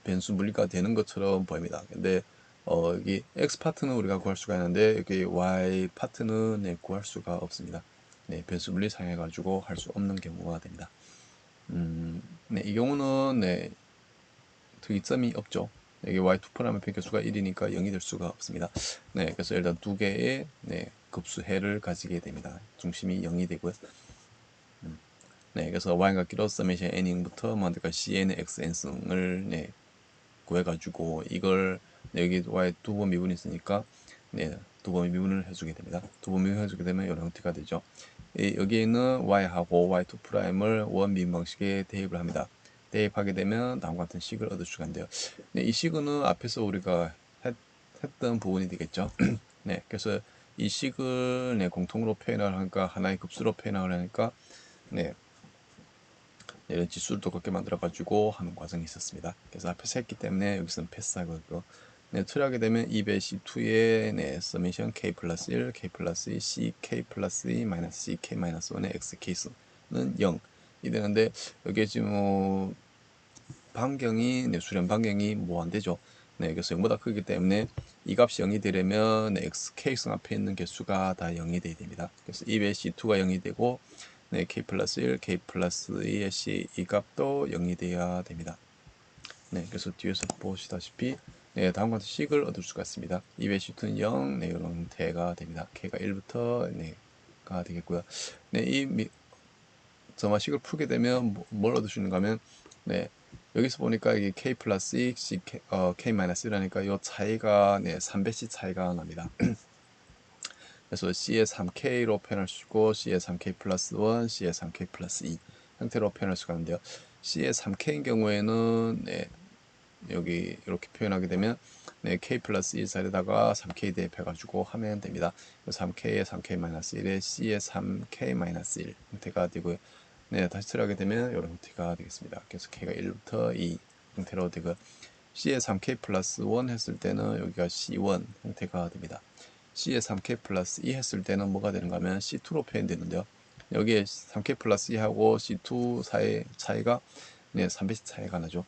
변수 분리가 되는 것처럼 보입니다. 근데 여기 x 파트는 우리가 구할 수가 있는데 여기 y 파트는 네, 구할 수가 없습니다. 네, 변수 분리 사용해 가지고 할 수 없는 경우가 됩니다. 네, 이 경우는 네, 특이점이 없죠. 여기 y2 프라임의 변격수가 1이니까 0이 될 수가 없습니다. 네, 그래서 일단 두 개의 네, 급수해를 가지게 됩니다. 중심이 0이 되고요. 네, 그래서 y가 길어 서메이션 n부터 만들까 cn의 xn승을 네, 구해가지고 이걸 네, 여기 y 두 번 미분이 있으니까 네, 두 번 미분을 해주게 됩니다. 두 번 미분 해주게 되면 이런 형태가 되죠. 여기에 있는 y하고 y2 프라임을 원미분 방식에 대입을 합니다. 대입하게 되면 다음과 같은 식을 얻을 수가 있는데요. 네, 이 식은 앞에서 우리가 했던 부분이 되겠죠. 네, 그래서 이 식을 네, 공통으로 표현을 하니까 하나의 급수로 표현을 하니까 네, 이런 지수를 똑같게 만들어 가지고 하는 과정이 있었습니다. 그래서 앞에서 했기 때문에 여기서는 패스하고요. 네, 처리하게 되면 2배 C2의 네, 서메이션 K 플러스 1, K 플러스 2, CK 플러스 2, 마이너스 CK 마이너스 1의 X 케이스는 0이 되는데 여기에 지금 반경이 네, 수렴 반경이 뭐 안 되죠. 네, 그래서 0보다 크기 때문에 이 값이 0이 되려면 네, X 케이스 앞에 있는 개수가 다 0이 돼야 됩니다. 그래서 2배 C2가 0이 되고 네, k 플러스 1, k 플러스 2의 c 이 값도 0이 돼야 됩니다. 네, 그래서 뒤에서 보시다시피 네, 다음과 같은 식을 얻을 수가 있습니다. 2배 C2는 0, 네, 이런 형태가 됩니다. k가 1부터 네가 되겠고요. 네, 이 점화식을 풀게 되면 뭘 얻을 수 있는가 하면 네, 여기서 보니까 이게 k 플러스 2, k 마이너스 1이니까 이 차이가 네, 3배씩 차이가 납니다. 그래서 C의 3K로 표현할 수 있고 C의 3K 플러스 1, C의 3K 플러스 2 형태로 표현할 수가 있는데요. C의 3K인 경우에는 네, 여기 이렇게 표현하게 되면 네, K 플러스 1 자리에다가 3K 대입해가지고 하면 됩니다. 3K의 3K 마이너스 1에 C의 3K 마이너스 1 형태가 되고요. 네, 다시 처리하게 되면 이런 형태가 되겠습니다. 그래서 K가 1부터 2 형태로 되고 C의 3K 플러스 1 했을 때는 여기가 C1 형태가 됩니다. C에 3K 플러스 2 했을 때는 뭐가 되는가 하면 C2로 표현되는데요. 여기에 3K 플러스 2하고 C2 사이의 차이가 네, 3배씩 차이가 나죠.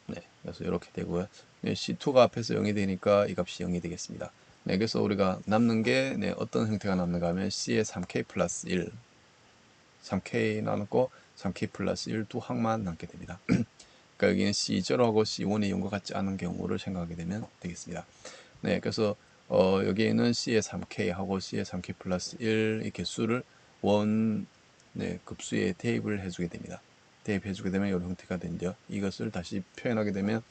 네, 그래서 이렇게 되고요. 네, C2가 앞에서 0이 되니까 이 값이 0이 되겠습니다. 네, 그래서 우리가 남는 게 네, 어떤 형태가 남는가 하면 C에 3K 플러스 1, 3K 남고 3K 플러스 1 두 항만 남게 됩니다. 그러니까 여기는 C0하고 C1이 0과 같지 않은 경우를 생각하게 되면 되겠습니다. 네, 그래서 여기에는 C의 3K하고 C의 3K 플러스 1 이 개수를 원 네, 급수에 대입을 해주게 됩니다. 대입해주게 되면 이런 형태가 되는데요. 이것을 다시 표현하게 되면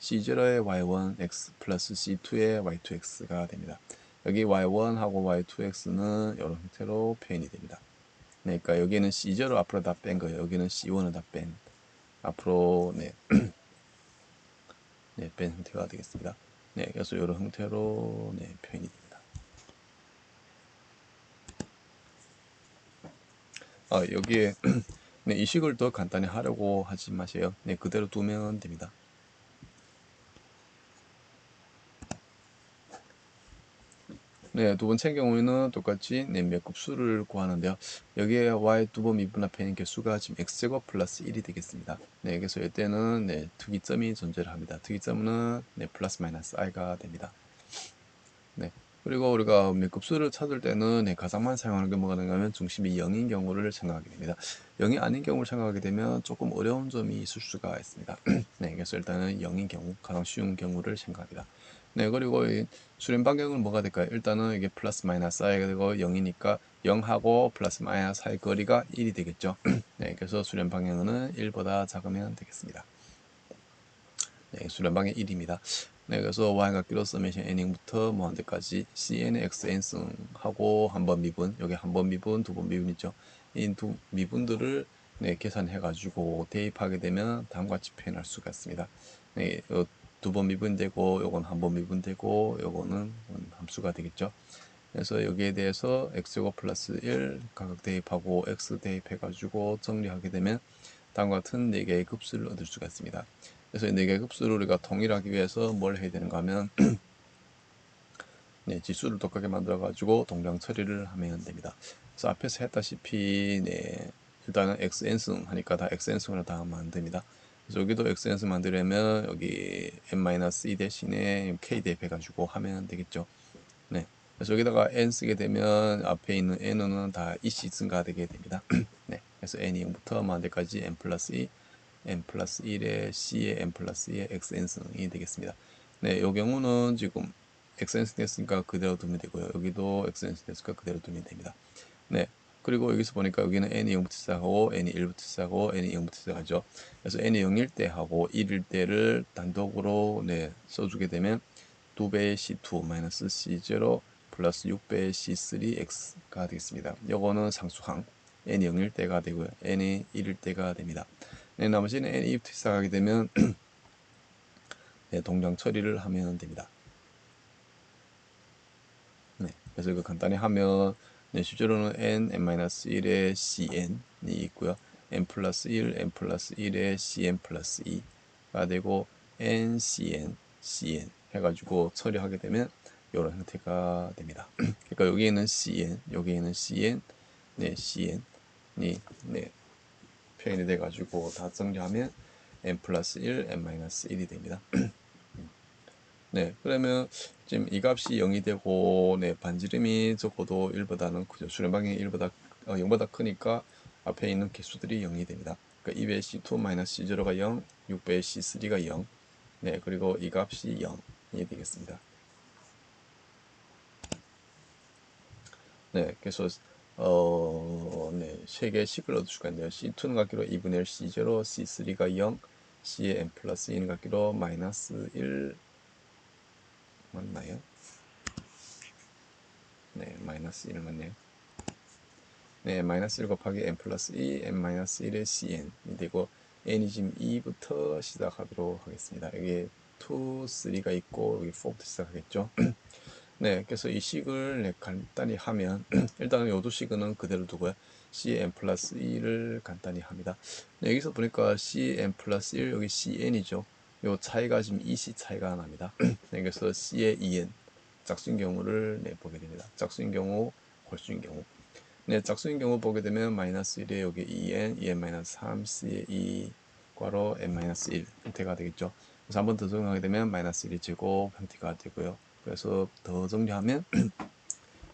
C0의 Y1X 플러스 C2의 Y2X가 됩니다. 여기 Y1하고 Y2X는 이런 형태로 표현이 됩니다. 네, 그러니까 여기는 C0 앞으로 다 뺀 거예요. 여기는 C1을 다 뺀 앞으로 네, 네, 뺀 형태가 되겠습니다. 네, 그래서 이런 형태로 네, 표현이 됩니다. 여기에 네, 이식을 더 간단히 하려고 하지 마세요. 네, 그대로 두면 됩니다. 네, 두 번째 경우에는 똑같이 네, 몇 급수를 구하는데요. 여기에 y 두 번 미분합해 있는 개수가 지금 x제곱 플러스 1이 되겠습니다. 네, 그래서 이때는 네, 특이점이 존재를 합니다. 특이점은 네, 플러스 마이너스 i가 됩니다. 네. 그리고 우리가 몇 급수를 찾을 때는 네, 가상만 사용하는 게 뭐가 되냐면 중심이 0인 경우를 생각하게 됩니다. 0이 아닌 경우를 생각하게 되면 조금 어려운 점이 있을 수가 있습니다. 네, 그래서 일단은 0인 경우, 가장 쉬운 경우를 생각합니다. 네, 그리고 이 수렴 반경은 뭐가 될까요? 일단은 이게 플러스 마이너스 i가 되고 0이니까 0하고 플러스 마이너스 i 거리가 1이 되겠죠. 네, 그래서 수렴 방향은 1보다 작으면 되겠습니다. 네, 수렴방의 1입니다. 네, 그래서 y가 길어 서메이션 n부터 뭐 한데까지 cn의 xn승 하고 한 번 미분, 여기 한 번 미분, 두 번 미분 있죠. 이 두 미분들을 네, 계산해 가지고 대입하게 되면 다음과 같이 표현할 수가 있습니다. 네, 두 번 미분되고 요건 한 번 미분되고 요거는 함수가 되겠죠. 그래서 여기에 대해서 x제곱 플러스 1 각각 대입하고 x 대입해 가지고 정리하게 되면 다음과 같은 4개의 급수를 얻을 수가 있습니다. 그래서 이 4개의 급수를 우리가 통일하기 위해서 뭘 해야 되는가 하면 네, 지수를 똑같게 만들어 가지고 동량 처리를 하면 됩니다. 그래서 앞에서 했다시피 네, 일단은 xn승 하니까 다 xn승으로 다 하면 됩니다. 그래서 여기도 xn승 만들려면 여기 n-2 대신에 k 대입해 가지고 하면 되겠죠. 네. 그래서 여기다가 n 쓰게 되면 앞에 있는 n은 다 이씨 증가되게 됩니다. 네. 그래서 n이 0부터 만대까지 n 플러스 2, n 플러스 1에 c에 n 플러스 2의 xn승이 되겠습니다. 네, 이 경우는 지금 xn승 됐으니까 그대로 두면 되고요. 여기도 xn승 됐으니까 그대로 두면 됩니다. 네. 그리고 여기서 보니까 여기는 n이 0부터 시작하고 n이 1부터 시작하고 n이 0부터 시작하죠. 그래서 n이 0일 때 하고 1일 때를 단독으로 네, 써주게 되면 2배의 C2 마이너스 C0 플러스 6배의 C3X가 되겠습니다. 요거는 상수항 n이 0일 때가 되고요. n이 1일 때가 됩니다. 네, 나머지는 n이 2부터 시작하게 되면 네, 동량 처리를 하면 됩니다. 네, 그래서 이거 간단히 하면 네, 실제로는 n-1의 cn이 있고요. n 플러스 1, n 플러스 1의 cn 플러스 2가 되고 ncn, cn 해가지고 처리하게 되면 이런 형태가 됩니다. 그러니까 여기에는 cn, 여기에는 cn, 네, cn이 네, 표현이 돼가지고 다 정리하면 n 플러스 1, n 마이너스 1이 됩니다. 네, 그러면 지금 이 값이 0이 되고, 네, 반지름이 적어도 1보다는 크죠. 수렴방향이 0보다 크니까 앞에 있는 개수들이 0이 됩니다. 그러니까 2배의 C2 마이너스 C0가 0, 6배의 C3가 0, 네, 그리고 이 값이 0이 되겠습니다. 네, 그래서 네, 세 개의 식을 얻을 수가 있는데요. C2는 같기로 2분의 1 C0, C3가 0, C의 n 플러스 1은 같기로 마이너스 1 맞나요? 네, 마이너스 1 맞네요. 네, 마이너스 1 곱하기 n 플러스 2, n 마이너스 1의 cn이 되고 n이 지금 2부터 시작하도록 하겠습니다. 여기 2, 3가 있고 여기 4부터 시작하겠죠. 네, 그래서 이 식을 네, 간단히 하면 일단은 요두 식은 그대로 두고요. cn 플러스 2를 간단히 합니다. 네, 여기서 보니까 cn 플러스 1 여기 cn이죠. 요 차이가 지금 2c 차이가 납니다. 네, 그래서 c의 2n 짝수인 경우를 네, 보게 됩니다. 짝수인 경우, 홀수인 경우. 네, 짝수인 경우 보게 되면 마이너스 1에 여기 2n, 2n 마이너스 3, c의 2 괄호 n 마이너스 1 형태가 되겠죠. 그래서 한 번 더 적용하게 되면 마이너스 1이 제곱 형태가 되고요. 그래서 더 정리하면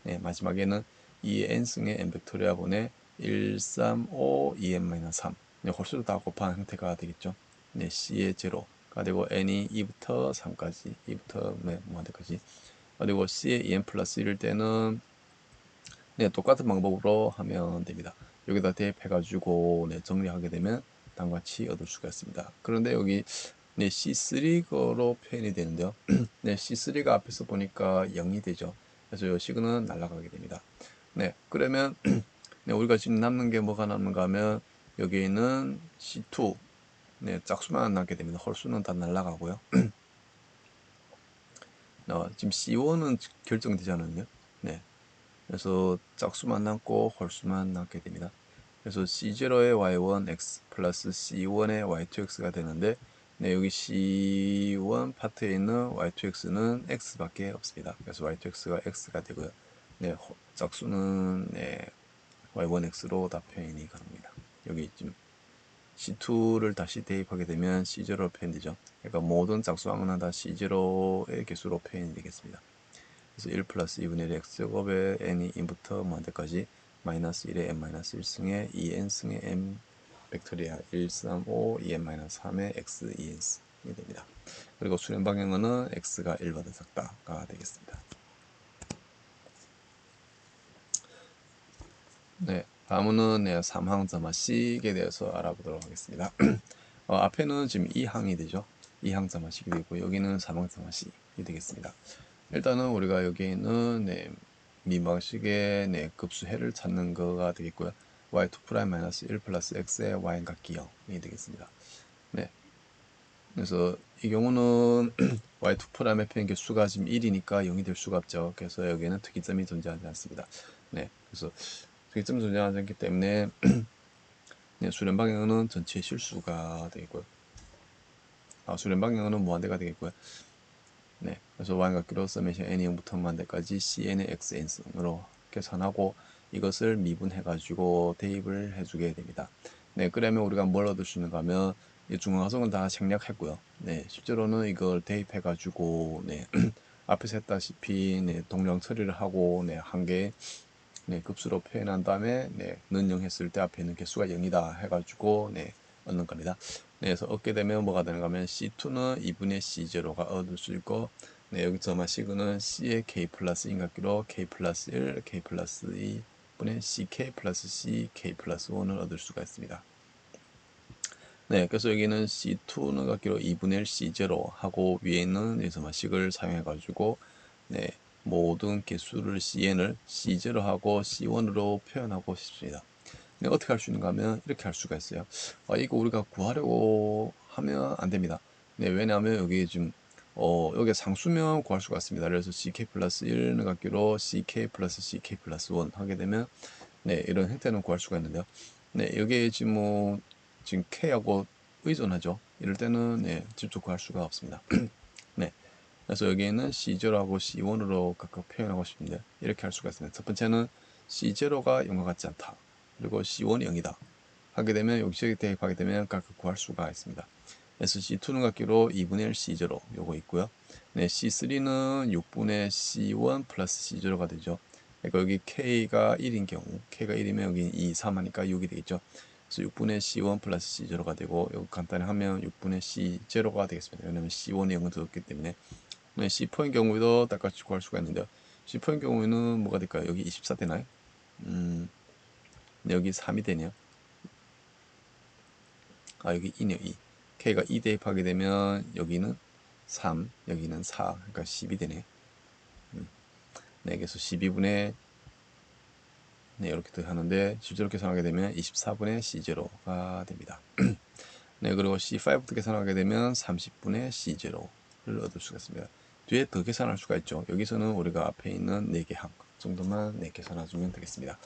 네, 마지막에는 2n승의 n 벡토리아분의 1, 3, 5, 2n 마이너스 3 네, 홀수로 다 곱한 형태가 되겠죠. 네, c의 제로가 되고 n이 2부터 3까지 2부터 네, 무한대까지 그리고 c의 2n 플러스 1일 때는 네, 똑같은 방법으로 하면 됩니다. 여기다 대입해가지고 네, 정리하게 되면 다음과 같이 얻을 수가 있습니다. 그런데 여기 네, C3로 표현이 되는데요. 네, C3가 앞에서 보니까 0이 되죠. 그래서 이 식은 날아가게 됩니다. 네, 그러면 네, 우리가 지금 남는 게 뭐가 남는가 하면 여기에 있는 C2 네, 짝수만 남게 됩니다. 홀수는 다 날아가고요. 지금 C1은 결정되지 않았네요. 네, 그래서 짝수만 남고 홀수만 남게 됩니다. 그래서 C0의 y1 x 플러스 C1의 y2x가 되는데 네, 여기 C1 파트에 있는 y2x는 x밖에 없습니다. 그래서 y2x가 x가 되고요. 네, 짝수는 네, y1x로 다 표현이 가능합니다. 여기 지금 C2를 다시 대입하게 되면 C0로 표현되죠. 그러니까 모든 짝수항은 다 C0의 개수로 표현이 되겠습니다. 그래서 1 플러스 2분의 1 x제곱에 n이 in부터 무한대까지 마이너스 1의 n 마이너스 1승에 2n승의 n 벡터리아 1, 3, 5, 2n 마이너스 3의 x 2n승이 됩니다. 그리고 수렴 방향은 x가 1보다 작다가 되겠습니다. 네, 다음은 네, 3항점화식에 대해서 알아보도록 하겠습니다. 앞에는 지금 2항이 되죠. 2항점화식이 되고 여기는 3항점화식이 되겠습니다. 일단은 우리가 여기에는 네, 미방식의 네, 급수해를 찾는 거가 되겠고요. y2'-1 플러스 x의 y 같기 0이 되겠습니다. 네, 그래서 이 경우는 y2'의 표현 개수가 지금 1이니까 0이 될 수가 없죠. 그래서 여기에는 특이점이 존재하지 않습니다. 네, 그래서 특이점 존재하지 않기 때문에 네, 수렴 방향은 전체 실수가 되겠고요. 수렴 방향은 무한대가 되겠고요. 네, 그래서 y값기로 서메이션 n0부터 무한대까지 cn의 xn승으로 계산하고 이것을 미분해가지고 대입을 해주게 됩니다. 네, 그러면 우리가 뭘 얻을 수 있는가 하면 이 중앙하성은 다 생략했고요. 네, 실제로는 이걸 대입해가지고 네, 앞에서 했다시피 네, 동량 처리를 하고 네, 한 개 네, 급수로 표현한 다음에 네, 는 0 했을 때 앞에 있는 개수가 0이다 해가지고 네, 얻는 겁니다. 네, 그래서 얻게 되면 뭐가 되는가 하면 C2는 2분의 C0가 얻을 수 있고 네, 여기서 시그는 C의 K 플러스 인각기로 K 플러스 1, K 플러스 2분의 CK 플러스 C, K 플러스 1을 얻을 수가 있습니다. 네, 그래서 여기는 C2는 같기로 2분의 1 C0 하고 위에 있는 여기서 식을 사용해 가지고 네, 모든 개수를 Cn을 C0 하고 C1으로 표현하고 싶습니다. 네, 어떻게 할 수 있는가 하면 이렇게 할 수가 있어요. 이거 우리가 구하려고 하면 안 됩니다. 네, 왜냐하면 여기 지금 여기 상수면 구할 수가 있습니다. 그래서 CK 플러스 1는 같기로 CK 플러스 CK 플러스 1 하게 되면 네, 이런 형태는 구할 수가 있는데요. 네, 여기에 지금 지금 K하고 의존하죠. 이럴 때는 네, 직접 구할 수가 없습니다. 네. 그래서 여기에는 C0하고 C1으로 각각 표현하고 싶은데 이렇게 할 수가 있습니다. 첫 번째는 C0가 0과 같지 않다. 그리고 C1이 0이다. 하게 되면 여기저기 대입하게 되면 각각 구할 수가 있습니다. 그래서 C2는 같기로 2분의 1 C0 요거 있고요. 네, C3는 6분의 C1 플러스 C0가 되죠. 그러니까 여기 K가 1인 경우 K가 1이면 여기 2, 3 하니까 6이 되겠죠. 그래서 6분의 C1 플러스 C0가 되고 이거 간단히 하면 6분의 C0가 되겠습니다. 왜냐면 C1이 0은 들었기 때문에 네, C4인 경우에도 똑같이 구할 수가 있는데요. C4인 경우에는 뭐가 될까요? 여기 24 되나요? 네, 여기 3이 되네요. 여기 2네요. 2. K가 2 대입하게 되면 여기는 3, 여기는 4, 그러니까 10이 되네. 네, 그래서 12분의 네, 이렇게 더 하는데 실제로 계산하게 되면 24분의 C0가 됩니다. 네, 그리고 C5부터 계산하게 되면 30분의 C0를 얻을 수가 있습니다. 뒤에 더 계산할 수가 있죠. 여기서는 우리가 앞에 있는 4개 항 정도만 네, 계산해주면 되겠습니다.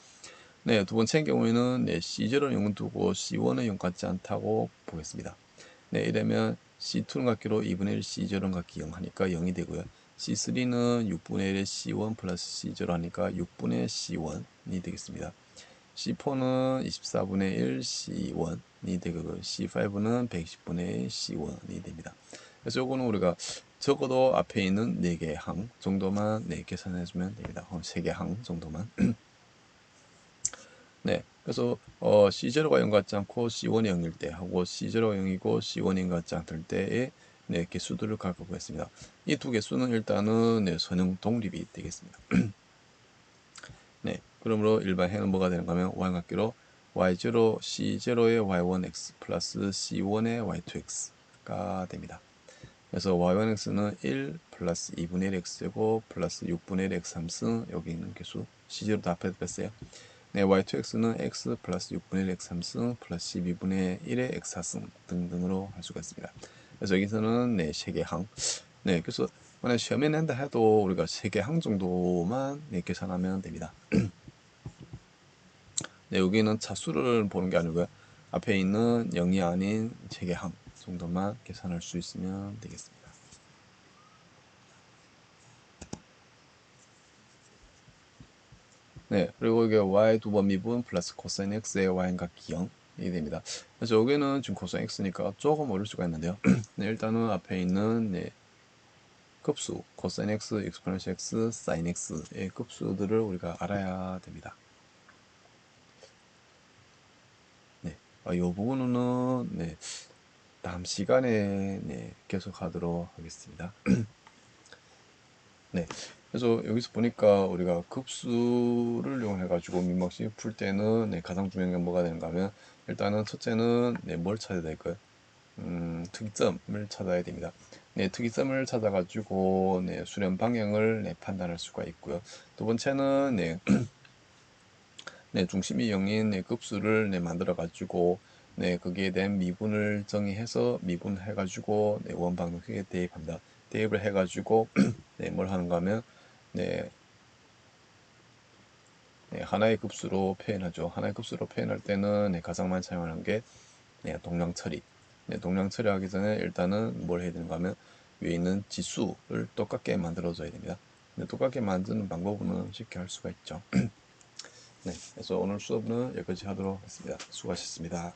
네, 두 번째 경우에는 네, C0는 0은 두고 C1은 0 같지 않다고 보겠습니다. 네, 이러면 C2는 같기로 2분의 1 C0는 같기 0 하니까 0이 되고요. C3는 6분의 1의 C1 플러스 C0 하니까 6분의 C1이 되겠습니다. C4는 24분의 1 C1이 되고 C5는 120분의 1 C1이 됩니다. 그래서 요거는 우리가 적어도 앞에 있는 4개 항 정도만 네, 계산해주면 됩니다. 3개 항 정도만. 네, 그래서 C0가 0 같지 않고 C1이 0일 때 하고 C0가 0이고 C1이 0 같지 않을 때의 네, 개수들을 갖고보겠습니다. 이 두 개수는 일단은 네, 선형 독립이 되겠습니다. 네, 그러므로 일반 해는 뭐가 되는가 하면 y 같기로 y0 C0의 y1x 플러스 C1의 y2x가 됩니다. 그래서 y1x는 1 플러스 2분의 1 x제곱 플러스 6분의 1 x 3승 여기 있는 개수 C0 다 앞에 뺐어요. 네, y2x는 x 플러스 6분의 1 x 3승 플러스 12분의 1의 x 4승 등등으로 할 수가 있습니다. 그래서 여기서는 네, 3개 항. 네, 그래서 만약 시험에 낸다 해도 우리가 3개 항 정도만 네, 계산하면 됩니다. 네, 여기는 차수를 보는 게 아니고요. 앞에 있는 0이 아닌 3개 항 정도만 계산할 수 있으면 되겠습니다. 네, 그리고 이게 y 두 번 미분 플러스 코사인 x의 y인 각기 0이 됩니다. 그래서 여기는 지금 코사인 x니까 조금 어려울 수가 있는데요. 네, 일단은 앞에 있는 네, 급수 코사인 x, 익스포넨셜 x, 사인 x의 급수들을 우리가 알아야 됩니다. 네, 이 부분은 네, 다음 시간에 네, 계속하도록 하겠습니다. 네, 그래서 여기서 보니까 우리가 급수를 이용해 가지고 민방식 풀 때는 네, 가장 중요한 게 뭐가 되는가 하면 일단은 첫째는 네, 뭘 찾아야 될까요? 특이점을 찾아야 됩니다. 네, 특이점을 찾아가지고 네, 수렴 방향을 네, 판단할 수가 있고요. 두 번째는 네, 네, 중심이 0인 네, 급수를 네, 만들어가지고 네, 거기에 대한 미분을 정의해서 미분해가지고 네, 원방정식에 대입합니다. 대입을 해가지고 네, 뭘 하는가 하면 네, 하나의 급수로 표현하죠. 하나의 급수로 표현할 때는 가장 많이 사용하는 게 동량 처리. 동량 처리하기 전에 일단은 뭘 해야 되는가 하면 위에 있는 지수를 똑같게 만들어줘야 됩니다. 똑같게 만드는 방법은 쉽게 할 수가 있죠. 그래서 오늘 수업은 여기까지 하도록 하겠습니다. 수고하셨습니다.